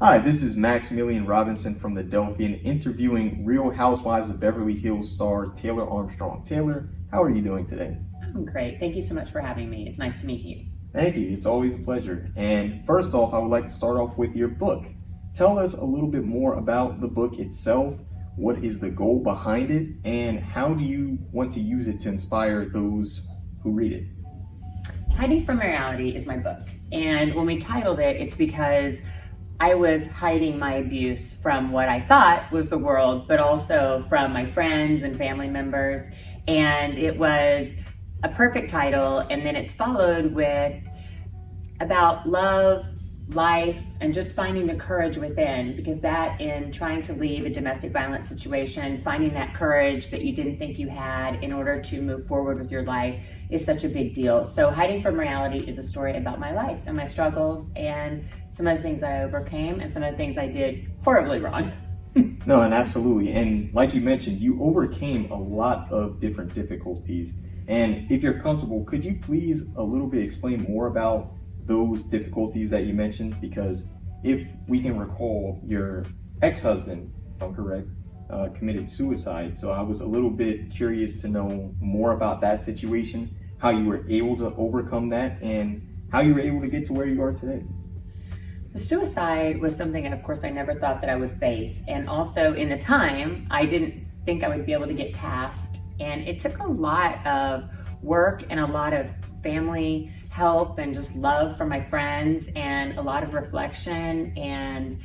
Hi, this is Maxmilian Robinson from the Delphian interviewing Real Housewives of Beverly Hills star Taylor Armstrong. Taylor, how are you doing today? I'm great. Thank you so much for having me. It's nice to meet you. Thank you. It's always a pleasure. And first off, I would like to start off with your book. Tell us a little bit more about the book itself. What is the goal behind it? And how do you want to use it to inspire those who read it? Hiding from Reality is my book. And when we titled it, it's because I was hiding my abuse from what I thought was the world, but also from my friends and family members. And it was a perfect title. And then it's followed with about love, life, and just finding the courage within, because that in trying to leave a domestic violence situation, finding that courage that you didn't think you had in order to move forward with your life is such a big deal. So Hiding from Reality is a story about my life and my struggles and some of the things I overcame and some of the things I did horribly wrong. No, and absolutely. And like you mentioned, you overcame a lot of different difficulties. And if you're comfortable, could you please a little bit explain more about those difficulties that you mentioned? Because if we can recall, your ex-husband, if I'm correct, committed suicide. So I was a little bit curious to know more about that situation, how you were able to overcome that, and how you were able to get to where you are today. The suicide was something, of course, I never thought that I would face. And also in the time, I didn't think I would be able to get past. And it took a lot of work and a lot of family help and just love from my friends and a lot of reflection. And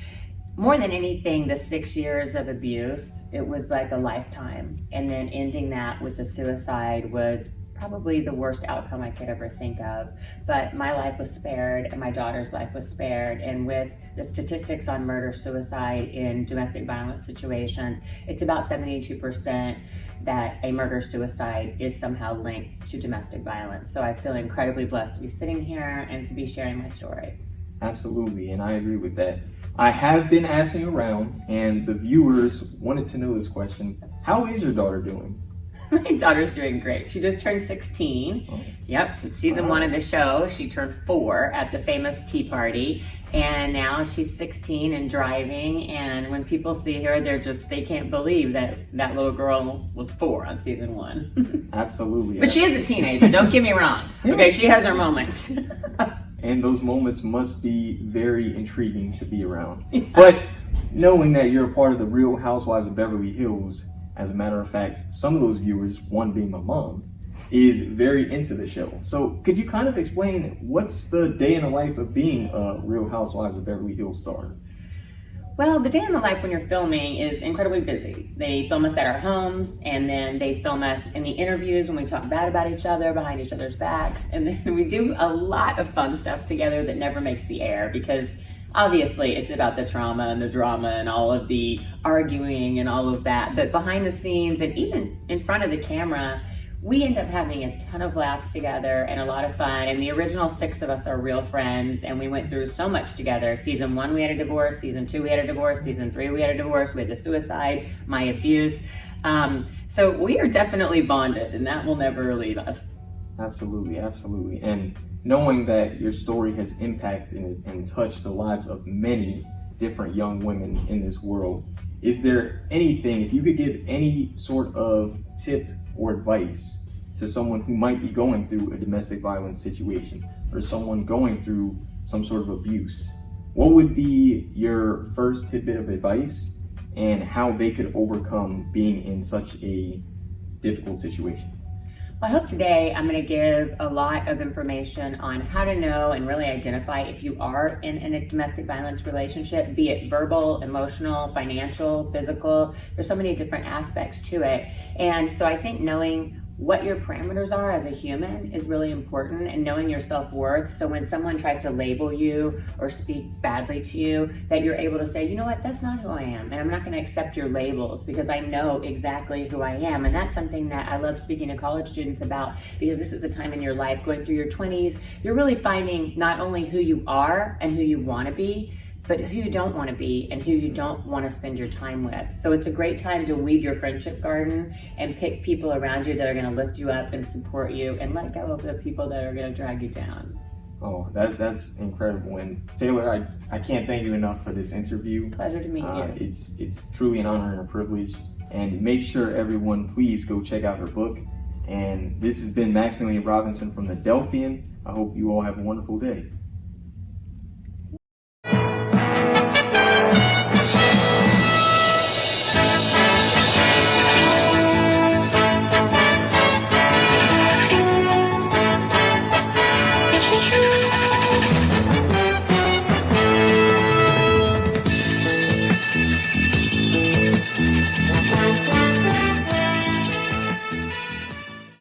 more than anything, the 6 years of abuse, it was like a lifetime. And then ending that with the suicide was probably the worst outcome I could ever think of. But my life was spared and my daughter's life was spared. And with the statistics on murder, suicide in domestic violence situations, it's about 72% that a murder suicide is somehow linked to domestic violence. So I feel incredibly blessed to be sitting here and to be sharing my story. Absolutely, and I agree with that. I have been asking around, and the viewers wanted to know this question. How is your daughter doing? My daughter's doing great. She just turned 16. Oh. Yep, it's season 1 of the show. She turned 4 at the famous tea party. And now she's 16 and driving. And when people see her, they can't believe that that little girl was 4 on season 1. Absolutely. But she is a teenager, don't get me wrong. Okay, she has her moments. And those moments must be very intriguing to be around. Yeah. But knowing that you're a part of the Real Housewives of Beverly Hills, as a matter of fact, some of those viewers, one being my mom, is very into the show. So could you kind of explain what's the day in the life of being a Real Housewives of Beverly Hills star? Well, the day in the life when you're filming is incredibly busy. They film us at our homes, and then they film us in the interviews when we talk bad about each other, behind each other's backs. And then we do a lot of fun stuff together that never makes the air, because obviously it's about the trauma and the drama and all of the arguing and all of that. But behind the scenes and even in front of the camera, we end up having a ton of laughs together and a lot of fun. And the original 6 of us are real friends, and we went through so much together. Season 1, we had a divorce. Season 2, we had a divorce. Season 3, we had a divorce. We had the suicide, my abuse. So we are definitely bonded, and that will never leave us. Absolutely, absolutely. And knowing that your story has impacted and touched the lives of many different young women in this world, is there anything, if you could give any sort of tip or advice to someone who might be going through a domestic violence situation or someone going through some sort of abuse, what would be your first tidbit of advice and how they could overcome being in such a difficult situation? Well, I hope today I'm going to give a lot of information on how to know and really identify if you are in a domestic violence relationship, be it verbal, emotional, financial, physical. There's so many different aspects to it. And so I think knowing what your parameters are as a human is really important, and knowing your self-worth. So when someone tries to label you or speak badly to you, that you're able to say, you know what, that's not who I am. And I'm not going to accept your labels because I know exactly who I am. And that's something that I love speaking to college students about, because this is a time in your life going through your 20s. You're really finding not only who you are and who you want to be, but who you don't want to be and who you don't want to spend your time with. So it's a great time to weed your friendship garden and pick people around you that are going to lift you up and support you, and let go of the people that are going to drag you down. Oh, that's incredible. And Taylor, I can't thank you enough for this interview. Pleasure to meet you. It's truly an honor and a privilege. And make sure everyone, please go check out her book. And this has been Maxmilian Robinson from the Delphian. I hope you all have a wonderful day.